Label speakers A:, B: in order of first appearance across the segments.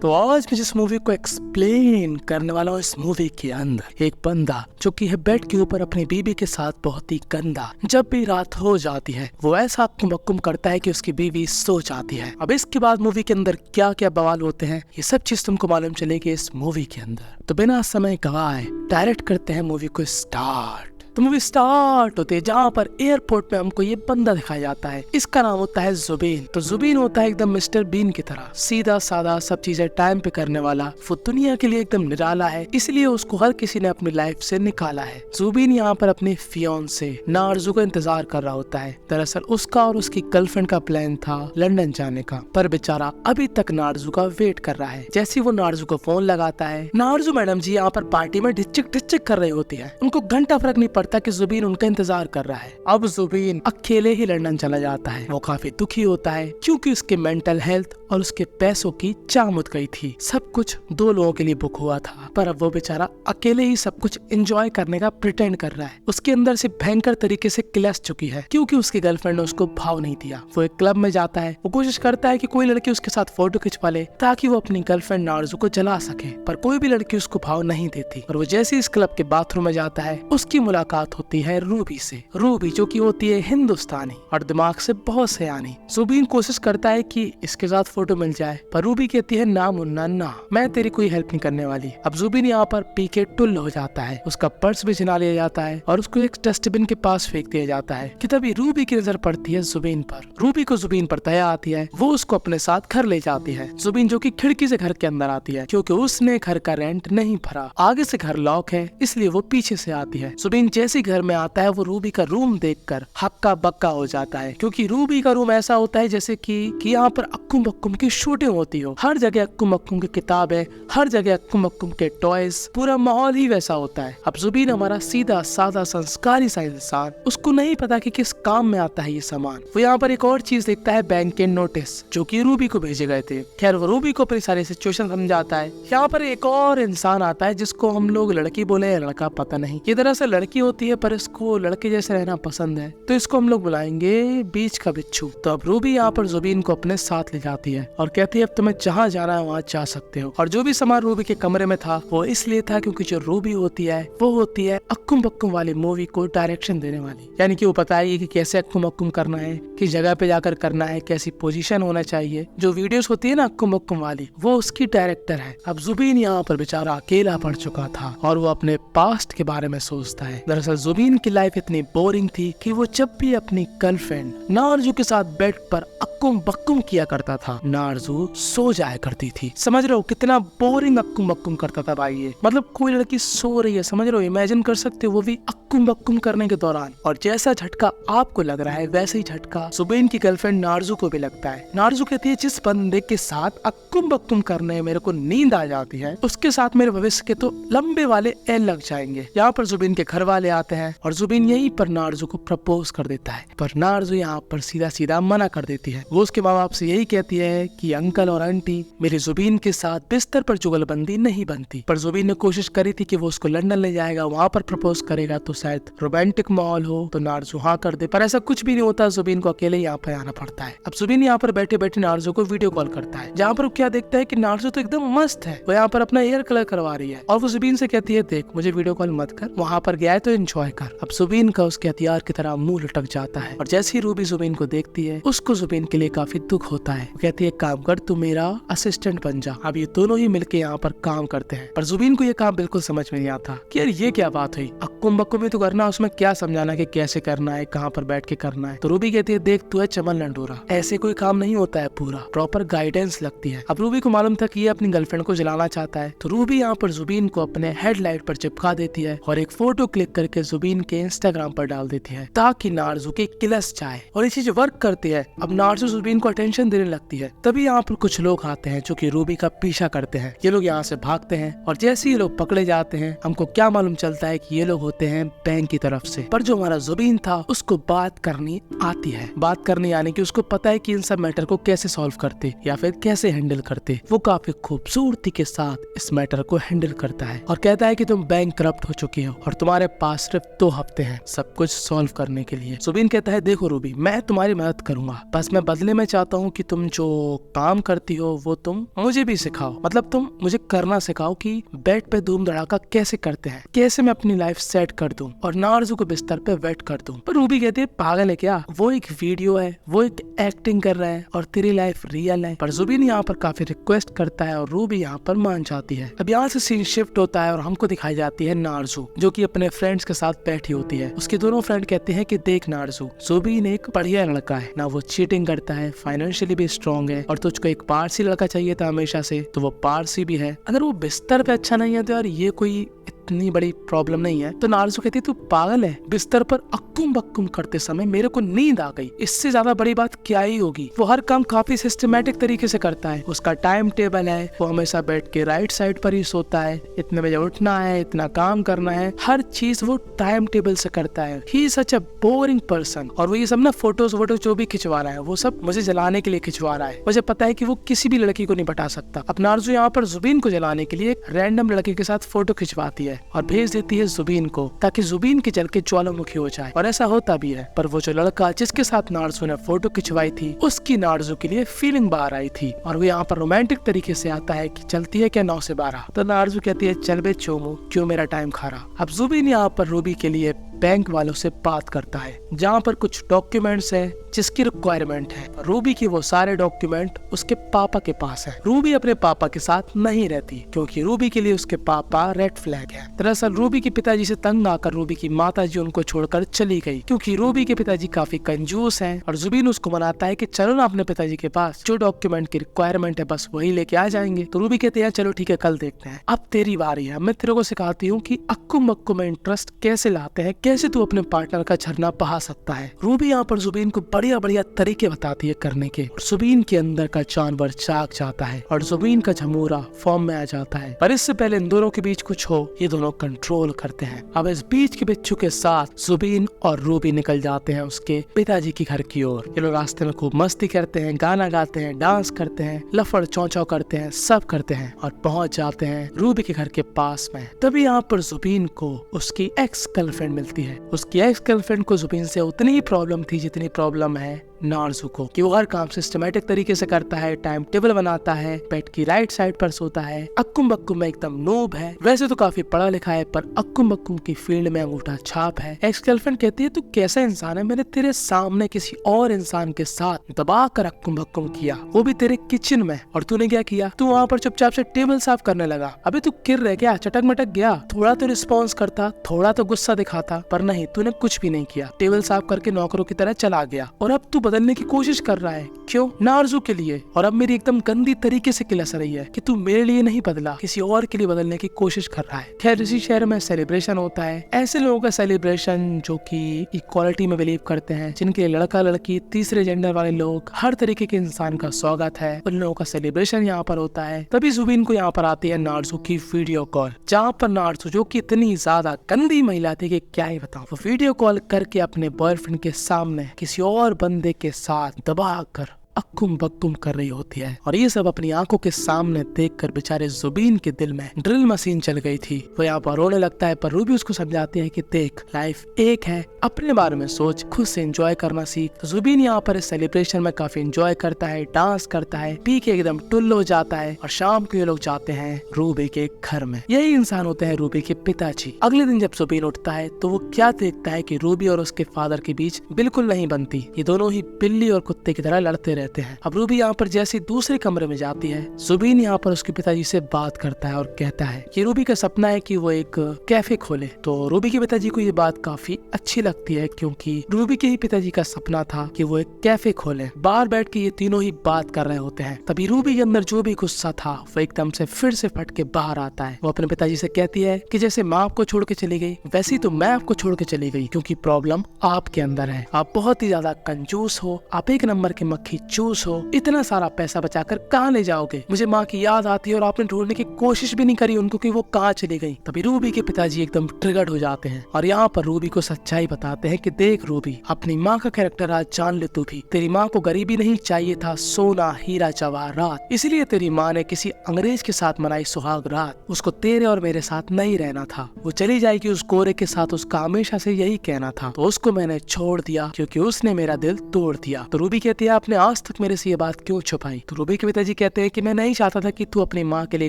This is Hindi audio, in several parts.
A: तो आज मैं जिस मूवी को एक्सप्लेन करने वाला हूँ, इस मूवी के अंदर एक बंदा जो कि है बेड के ऊपर अपनी बीवी के साथ बहुत ही गंदा, जब भी रात हो जाती है वो ऐसा कुमक्कुम करता है कि उसकी बीवी सो जाती है। अब इसके बाद मूवी के अंदर क्या क्या बवाल होते हैं ये सब चीज तुमको मालूम चलेगी इस मूवी के अंदर। तो बिना समय गवाए डायरेक्ट करते हैं मूवी को स्टार्ट। तो मूवी स्टार्ट होती है जहाँ पर एयरपोर्ट पे हमको ये बंदा दिखाया जाता है। इसका नाम होता है जुबीन। तो जुबीन होता है एकदम मिस्टर बीन की तरह, सीधा साधा सब चीजें टाइम पे करने वाला। वो दुनिया के लिए एकदम निराला है, इसलिए उसको हर किसी ने अपनी लाइफ से निकाला है। जुबीन यहाँ पर अपने फियोंसे नारजू का इंतजार कर रहा होता है। दरअसल उसका और उसकी गर्लफ्रेंड का प्लान था लंदन जाने का, पर बेचारा अभी तक नारजू का वेट कर रहा है। जैसे वो नारजू को फोन लगाता है, नारजू मैडम जी यहाँ पर पार्टी में ढिच्चिक ढिच्चिक कर रही होती है। उनको घंटा फर्क नहीं पड़ता कि जुबीन उनका इंतजार कर रहा है। अब जुबीन अकेले ही लंदन चला जाता है। वो काफी दुखी होता है क्योंकि उसके मेंटल हेल्थ और उसके पैसों की चाम उठ गई थी। सब कुछ दो लोगों के लिए बुक हुआ था, पर अब वो बेचारा अकेले ही सब कुछ एंजॉय करने का प्रिटेंड कर रहा है। उसके अंदर से भयंकर तरीके से क्लैश चुकी है क्योंकि उसकी गर्लफ्रेंड ने उसको भाव नहीं दिया। वो एक क्लब में जाता है, वो कोशिश करता है कि कोई लड़की उसके साथ फोटो खिंचवा ले ताकि वो अपनी गर्लफ्रेंड नारजू को जला सके, पर कोई भी लड़की उसको भाव नहीं देती। और वो जैसे इस क्लब के बाथरूम में जाता है उसकी मुलाकात होती है रूबी से। रूबी जो कि होती है हिंदुस्तानी और दिमाग से बहुत सयानी। जुबीन कोशिश करता है कि इसके साथ फोटो मिल जाए, पर रूबी कहती है ना मुन्ना ना, मैं तेरी कोई हेल्प नहीं करने वाली। अब जुबीन यहाँ पर पी के टुल्ल हो जाता है, उसका पर्स भी छिना लिया जाता है और उसको एक डस्टबिन के पास फेंक दिया जाता है कि तभी रूबी की नजर पड़ती है जुबीन पर। रूबी को जुबीन पर दया आती है, वो उसको अपने साथ घर ले जाती है। जुबीन जो कि खिड़की से घर के अंदर आती है क्योंकि उसने घर का रेंट नहीं भरा। आगे से घर लॉक है इसलिए वो पीछे से आती है। जुबीन जैसे घर में आता है वो रूबी का रूम देखकर हक्का बक्का हो जाता है क्योंकि रूबी का रूम ऐसा होता है जैसे कि यहाँ पर अक्कुम बक्कुम की शूटिंग होती हो। हर जगह अक्कुम बक्कुम की किताबें, हर जगह अक्कुम बक्कुम के टॉयज, पूरा माहौल ही वैसा होता है। अब जुबीन हमारा सीधा साधा संस्कारी सा इंसान, उसको नहीं पता कि किस काम में आता है ये सामान। वो यहाँ पर एक और चीज देखता है, बैंक के नोटिस जो कि रूबी को भेजे गए थे। खैर वो रूबी को अपनी सारी सिचुएशन समझाता है। यहाँ पर एक और इंसान आता है जिसको हम लोग लड़की बोले या लड़का पता नहीं, ये दरअसल लड़की होती है पर इसको लड़के जैसे रहना पसंद है, तो इसको हम लोग बुलाएंगे बीच का बिच्छू। तो अब रूबी यहाँ पर जुबीन को अपने साथ ले जाती है और कहती है अब तुम्हें जहाँ जाना है वहाँ जा सकते हो। और जो भी सामान रूबी के कमरे में था वो इसलिए था क्योंकि जो रूबी होती है वो होती है अक्कुम बक्कुम वाली मूवी को डायरेक्शन देने वाली, यानी कि वो बताएगी कि कैसे अक्कुम बक्कुम करना है, किस जगह पे जाकर करना है, कैसी पोजीशन होना चाहिए। जो वीडियोस होती है ना अक्कुम बक्कुम वाली, वो उसकी डायरेक्टर है। अब जुबीन यहाँ पर बेचारा अकेला पड़ चुका था और वो अपने पास्ट के बारे में सोचता है। दरअसल जुबीन की लाइफ इतनी बोरिंग थी कि वो जब भी अपनी गर्लफ्रेंड नारजू के साथ बेड पर अक्कुम बक्कुम किया करता था, नारजू सो जाया करती थी। समझ रहे हो कितना बोरिंग अक्कुम बक्कुम करता था भाई ये। मतलब कोई लड़की सो रही है, समझ रहे हो, इमेजिन कर सकते हो, वो भी अक्कुम बक्कुम करने के दौरान। और जैसा झटका आपको लग रहा है वैसे ही झटका जुबीन की गर्लफ्रेंड नारजू को भी लगता है। नारजू कहती है जिस बंदे के साथ अक्कुम बक्कुम करने में मेरे को नींद आ जाती है उसके साथ मेरे भविष्य के तो लंबे वाले एल लग जाएंगे। यहाँ पर जुबीन के घर वाले आते हैं और जुबीन यहीं पर नारजू को प्रपोज कर देता है, पर नारजू यहाँ पर सीधा सीधा मना कर देती है। वो उसके माँ बाप से यही कहती है कि अंकल और आंटी मेरी जुबीन के साथ बिस्तर पर जुगलबंदी नहीं बनती। पर जुबीन ने कोशिश करी थी कि वो उसको लंदन ले जाएगा, वहाँ पर प्रपोज करेगा तो शायद रोमांटिक माहौल हो, तो नारजू हाँ कर दे, पर ऐसा कुछ भी नहीं होता। जुबीन को अकेले यहाँ पर आना पड़ता है। अब जुबीन यहाँ पर बैठे बैठे नारजू को वीडियो कॉल करता है, जहाँ पर वो क्या देखता है कि नारजू तो एकदम मस्त है, वो यहाँ पर अपना हेयर कलर करवा रही है। और वो जुबीन से कहती है देख मुझे वीडियो कॉल मत कर, वहाँ पर गया है तो एंजॉय कर। अब जुबीन का उसके हथियार की तरह मुंह लटक जाता है और जैसे ही रूबी जुबीन को देखती है उसको जुबीन के लिए काफी दुख होता है। वो कहती है काम कर, तू मेरा असिस्टेंट बन जा। अब ये दोनों ही मिलके यहाँ पर काम करते हैं, पर जुबीन को ये काम बिल्कुल समझ में नहीं आता कि यार ये क्या बात हुई, अक्कुम बक्कुम में तो करना, उसमें क्या समझाना कि कैसे करना है, कहाँ पर बैठ के करना है। तो रूबी कहती है देख तू है चमन लंडोरा, ऐसे कोई काम नहीं होता है, पूरा प्रॉपर गाइडेंस लगती है। अब रूबी को मालूम था कि ये अपनी गर्लफ्रेंड को जलाना चाहता है, तो रूबी यहाँ पर जुबीन को अपने हेडलाइट पर चिपका देती है और एक फोटो क्लिक करके जुबीन के इंस्टाग्राम पर डाल देती है ताकि नारजू के किलस जाए। और ये चीज वर्क करती है। अब नारजू जुबीन को अटेंशन देने लगती है। तभी यहाँ पर कुछ लोग आते हैं जो कि रूबी का पीछा करते हैं। ये लोग यहाँ से भागते हैं और जैसे ये लोग पकड़े जाते हैं हमको क्या मालूम चलता है कि ये लोग होते हैं बैंक की तरफ से। पर जो हमारा जुबीन था उसको बात करनी आती है। बात करनी यानी कि उसको पता है कि इन सब मैटर को कैसे सॉल्व करते या फिर कैसे हैंडल करते। वो काफी खूबसूरती के साथ इस मैटर को हैंडल करता है और कहता है कि तुम बैंक करप्ट हो चुके हो और तुम्हारे पास सिर्फ 2 हफ्ते हैं सब कुछ सॉल्व करने के लिए। जुबीन कहता है देखो रूबी मैं तुम्हारी मदद करूंगा, बस मैं बदले में चाहता हूँ कि तुम जो काम करती हो वो तुम मुझे भी सिखाओ, मतलब तुम मुझे करना सिखाओ कि बेड पे धूम धड़ाका कैसे करते हैं, कैसे मैं अपनी लाइफ सेट कर दूं और नार्जू को बिस्तर पे वेट कर दूं। पर रूबी कहती है पागल है क्या, वो एक वीडियो है, वो एक एक्टिंग कर रहा है और तेरी लाइफ रियल है। पर जुबीन यहाँ पर काफी रिक्वेस्ट करता है और रूबी यहाँ पर मान जाती है। अब यहाँ से सीन शिफ्ट होता है और हमको दिखाई जाती है नार्जू, जो कि अपने फ्रेंड्स के साथ बैठी होती है। उसके दोनों फ्रेंड कहते हैं कि देख नार्जू, जुबीन एक बढ़िया लड़का है ना, वो चीटिंग करता है, फाइनेंशियली भी स्ट्रॉन्ग है, और तुझको एक पारसी लड़का चाहिए था हमेशा से, तो वो पारसी भी है। अगर वो बिस्तर पे अच्छा नहीं है तो यार ये कोई इतनी बड़ी प्रॉब्लम नहीं है। तो नार्जू कहती है तू पागल है, बिस्तर पर अक्कुम बक्कुम करते समय मेरे को नींद आ गई, इससे ज्यादा बड़ी बात क्या ही होगी। वो हर काम काफी सिस्टमेटिक तरीके से करता है, उसका टाइम टेबल है, वो हमेशा बेड के राइट साइड पर ही सोता है, इतने बजे उठना है, इतना काम करना है, हर चीज वो टाइम टेबल से करता है। He is such a boring person. और वो ये सब ना फोटोज वोटोज जो भी खिंचवा रहा है वो सब मुझे जलाने के लिए खिंचवा रहा है, मुझे पता है कि वो किसी भी लड़की को नहीं पटा सकता। अब नार्जू यहाँ पर जुबीन को जलाने के लिए एक रैंडम लड़के के साथ फोटो खिंचवाती है और भेज देती है जुबीन को, ताकि जुबीन की जल के ज्वालामुखी हो जाए। और ऐसा होता भी है। पर वो जो लड़का जिसके साथ नार्जू ने फोटो खिंचवाई थी उसकी नार्जू के लिए फीलिंग बाहर आई थी और वो यहाँ पर रोमांटिक तरीके से आता है कि चलती है क्या 9 से 12। तो नार्जू कहती है चल बे चोमू, क्यों मेरा टाइम खा रहा। अब जुबीन यहाँ पर रूबी के लिए बैंक वालों से बात करता है, जहाँ पर कुछ डॉक्यूमेंट्स है जिसकी रिक्वायरमेंट है। रूबी की वो सारे डॉक्यूमेंट उसके पापा के पास है। रूबी अपने पापा के साथ नहीं रहती क्योंकि रूबी के लिए उसके पापा रेड फ्लैग है। दरअसल रूबी के पिताजी से तंग आकर रूबी की माताजी उनको छोड़कर चली गई, क्योंकि रूबी के पिताजी काफी कंजूस हैं। और जुबीन उसको मनाता है कि चलो ना अपने पिताजी के पास, जो डॉक्यूमेंट की रिक्वायरमेंट है बस वही लेके आ जाएंगे। तो रूबी कहते हैं चलो ठीक है कल देखते हैं, अब तेरी बारी है, मैं तेरे को सिखाती हूँ कि अक्कुम बक्कुम में इंटरेस्ट कैसे लाते हैं, कैसे तू अपने पार्टनर का झरना बहा सकता है। रूबी यहाँ पर जुबीन को बढ़िया बढ़िया तरीके बताती है करने के। जुबीन के अंदर का जानवर जाग जाता है और जुबीन का झमूरा फॉर्म में आ जाता है। पर इससे पहले इन दोनों के बीच कुछ हो, ये दोनों कंट्रोल करते हैं। अब इस बीच के बिच्छू के साथ जुबीन और रूबी निकल जाते हैं उसके पिताजी की घर की ओर। ये लोग रास्ते में खूब मस्ती करते हैं, गाना गाते हैं, डांस करते हैं, लफड़ चौचौ करते हैं, सब करते हैं और पहुंच जाते हैं रूबी के घर के पास में। तभी यहाँ पर जुबीन को उसकी एक्स गर्लफ्रेंड मिलती है। उसकी एक्स गर्लफ्रेंड को जुबीन से उतनी ही प्रॉब्लम थी जितनी प्रॉब्लम है नार्जू को, कि वो हर काम सिस्टमेटिक तरीके से करता है, टाइम टेबल बनाता है, बेड की राइट साइड पर सोता है, अक्कुम बक्कुम में एकदम नूब है। वैसे तो काफी पढ़ा लिखा है पर अक्कुम बक्कुम की फील्ड में अंगूठा छाप है। एक्स गर्लफ्रेंड कहती है तू कैसा इंसान है, मैंने तेरे सामने किसी और इंसान के साथ दबा कर अक्कुम बक्कुम किया, वो भी तेरे किचन में, और तूने क्या किया, तू वहाँ पर चुपचाप से टेबल साफ करने लगा। अबे तू किर रह गया, चटक मटक गया, थोड़ा तो रिस्पॉन्स करता, थोड़ा तो गुस्सा दिखाता, पर नहीं, तूने कुछ भी नहीं किया, टेबल साफ करके नौकरों की तरह चला गया। और अब तू बदलने की कोशिश कर रहा है, क्यों, नार्जू के लिए। और अब मेरी एकदम गंदी तरीके से किलस रही है कि तू मेरे लिए नहीं बदला, किसी और के लिए बदलने की कोशिश कर रहा है। खैर इसी शहर में सेलिब्रेशन होता है, ऐसे लोगों का सेलिब्रेशन जो कि इक्वालिटी में बिलीव करते हैं, जिनके लड़का लड़की तीसरे जेंडर वाले लोग, हर तरीके के इंसान का स्वागत है, उन लोगों का सेलिब्रेशन यहाँ पर होता है। तभी जुबीन को यहाँ पर आती है नार्जू की वीडियो कॉल, जहाँ पर नार्जू जो कि इतनी ज्यादा गंदी महिला थी कि क्या ही बताऊं, वो वीडियो कॉल करके अपने बॉयफ्रेंड के सामने किसी और बंदे के साथ दबा कर अक्कुम बक्कुम कर रही होती है। और ये सब अपनी आंखों के सामने देखकर बेचारे जुबीन के दिल में ड्रिल मशीन चल गई थी। वो यहाँ पर रोने लगता है, पर रूबी उसको समझाती है कि देख लाइफ एक है, अपने बारे में सोच, खुद से एंजॉय करना सीख। तो जुबीन यहाँ पर इस सेलिब्रेशन में काफी एंजॉय करता है, डांस करता है, पी के एकदम टुल्ल हो जाता है। और शाम को ये लोग जाते हैं रूबी के घर में। यही इंसान होते हैं रूबी के पिताजी। अगले दिन जब जुबीन उठता है तो वो क्या देखता है कि रूबी और उसके फादर के बीच बिल्कुल नहीं बनती, ये दोनों ही बिल्ली और कुत्ते की तरह लड़ते रहते हैं। अब रूबी यहाँ पर जैसे दूसरे कमरे में जाती है, जुबीन यहाँ पर उसके पिताजी से बात करता है और कहता है कि रूबी का सपना है कि वो एक कैफे खोले। तो रूबी के पिताजी को ये बात काफी अच्छी लगती है, क्योंकि रूबी के ही पिताजी का सपना था कि वो एक कैफे खोले। बाहर बैठ के ये तीनों ही बात कर रहे होते हैं। तभी रूबी के अंदर जो भी गुस्सा था वो एकदम से फिर से फट के बाहर आता है। वो अपने पिताजी से कहती है कि जैसे माँ आपको छोड़ के चली गई, वैसे ही तो मैं आपको छोड़ के चली गई, क्योंकि प्रॉब्लम आपके अंदर है। आप बहुत ही ज्यादा कंजूस हो, आप एक नंबर के मक्खी चूस हो, इतना सारा पैसा बचाकर कहाँ ले जाओगे। मुझे माँ की याद आती है और आपने ढूंढने की कोशिश भी नहीं करी उनको कि वो कहाँ चली गई। तभी रूबी के पिताजी एकदम ट्रिगर्ड हो जाते हैं और यहाँ पर रूबी को सच्चाई बताते हैं कि देख रूबी, अपनी माँ का कैरेक्टर आज जान ले तू भी। तेरी माँ को गरीबी नहीं चाहिए था, सोना हीरा जवाहरात, इसलिए तेरी माँ ने किसी अंग्रेज के साथ मनाई सुहाग रात। उसको तेरे और मेरे साथ नहीं रहना था, वो चली जाएगी उस गोरे के साथ, उसका हमेशा से यही कहना था। तो उसको मैंने छोड़ दिया क्योंकि उसने मेरा दिल तोड़ दिया। तो रूबी कहती है आपने आज आज तक मेरे से ये बात क्यों छुपाई? तो रूबी के पिताजी कहते हैं कि मैं नहीं चाहता था कि तू अपनी माँ के लिए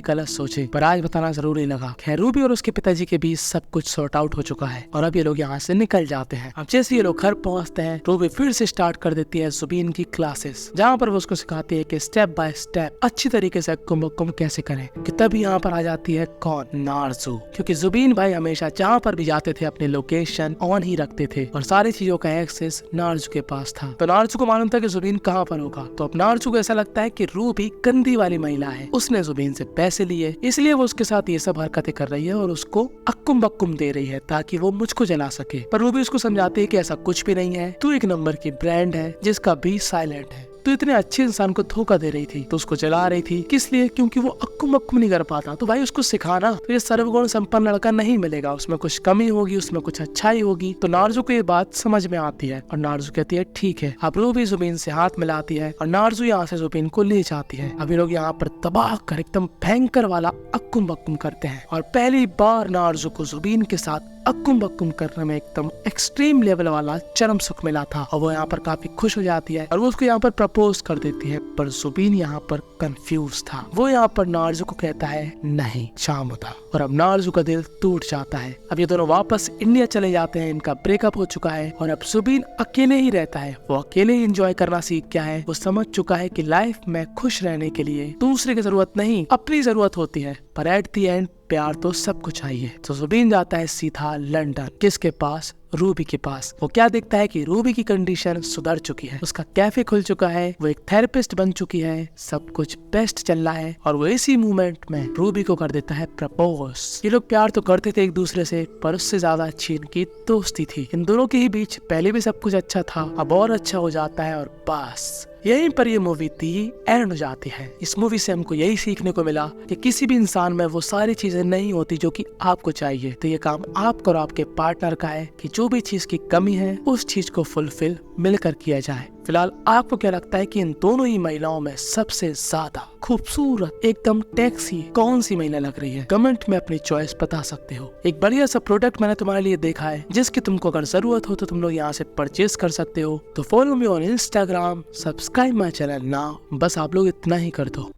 A: गलत सोचे, पर आज बताना जरूरी लगा। खैर रूबी और उसके पिताजी के बीच सब कुछ सॉर्ट आउट हो चुका है और अब ये लोग यहाँ से निकल जाते हैं। अब जैसे ये लोग घर पहुँचते हैं, रूबी फिर से स्टार्ट कर देती है जुबीन की क्लासेस, जहाँ पर वो उसको सिखाती है कि स्टेप बाय स्टेप अच्छी तरीके से अक्कुम बक्कुम कैसे करें। कि तभी यहाँ पर आ जाती है कौन? नारजू। क्योंकि जुबीन भाई हमेशा जहाँ पर भी जाते थे अपने लोकेशन ऑन ही रखते थे और सारी चीजों का एक्सेस नारजू के पास था। तो नारजू को मालूम था कि जुबीन कहाँ पर होगा। तो अब नारजू को ऐसा लगता है कि रूबी गंदी वाली महिला है, उसने जुबीन से पैसे लिए, इसलिए वो उसके साथ ये सब हरकतें कर रही है और उसको अक्कुम बक्कुम दे रही है ताकि वो मुझको जला सके। पर रूबी उसको समझाती है कि ऐसा कुछ भी नहीं है, तू एक नंबर की ब्रांड है जिसका बी साइलेंट है। तो इतने अच्छे इंसान को धोखा दे रही थी तो उसको जला रही थी, किस लिए? क्योंकि वो अक्कुम बक्कुम नहीं कर पाता। तो भाई उसको सिखाना, तो ये सर्वगुण संपन्न लड़का नहीं मिलेगा, उसमें कुछ कमी होगी, उसमें कुछ अच्छाई होगी। तो नारजू को ये बात समझ में आती है और नारजू कहती है ठीक है। अब रूबी जुबीन से हाथ मिलाती है और नारजू यहाँ से जुबीन को ले जाती है। अभी लोग यहाँ पर तबाह कर एकदम भयंकर वाला अक्कुम बक्कुम करते हैं और पहली बार नारजू को जुबीन के साथ अक्कुम बक्कुम करने में एकदम एक्सट्रीम लेवल वाला चरम सुख मिला था और वो यहाँ पर काफी खुश हो जाती है और वो उसको यहाँ पर प्रपोज कर देती है। पर जुबीन यहाँ पर कंफ्यूज था। वो यहाँ पर नारजू को कहता है नहीं, शाम होता, और अब नारजू का दिल टूट जाता है। अब ये दोनों वापस इंडिया चले जाते हैं, इनका ब्रेकअप हो चुका है और अब जुबीन अकेले ही रहता है। वो अकेले ही एंजॉय करना सीख गया है। वो समझ चुका है कि लाइफ में खुश रहने के लिए दूसरे की जरूरत नहीं, अपनी जरूरत होती है। पर एट द एंड प्यार तो सबको चाहिए। तो जुबीन जाता है सीधा लंदन। किसके पास? रूबी के पास। वो क्या देखता है कि रूबी की कंडीशन सुधर चुकी है, उसका कैफे खुल चुका है, वो एक थेरेपिस्ट बन चुकी है, सब कुछ बेस्ट चल रहा है और वो इसी मोमेंट में रूबी को कर देता है प्रपोज। ये लोग प्यार तो करते थे एक दूसरे से, पर उससे ज्यादा अच्छी इनकी दोस्ती थी। इन दोनों के ही बीच पहले भी सब कुछ अच्छा था, अब और अच्छा हो जाता है और बस यहीं पर ये मूवी थी एंड हो जाती है। इस मूवी से हमको यही सीखने को मिला कि किसी भी इंसान में वो सारी चीजें नहीं होती जो कि आपको चाहिए। तो ये काम आपका और आपके पार्टनर का है कि जो भी चीज की कमी है उस चीज को फुलफिल मिलकर किया जाए। फिलहाल आपको क्या लगता है कि इन दोनों ही महिलाओं में सबसे ज्यादा खूबसूरत एकदम टैक्सी कौन सी महिला लग रही है? कमेंट में अपनी चॉइस बता सकते हो। एक बढ़िया सा प्रोडक्ट मैंने तुम्हारे लिए देखा है जिसकी तुमको अगर जरूरत हो तो तुम लोग यहाँ से परचेज कर सकते हो। तो follow me on Instagram, subscribe my channel now. बस आप लोग इतना ही कर दो।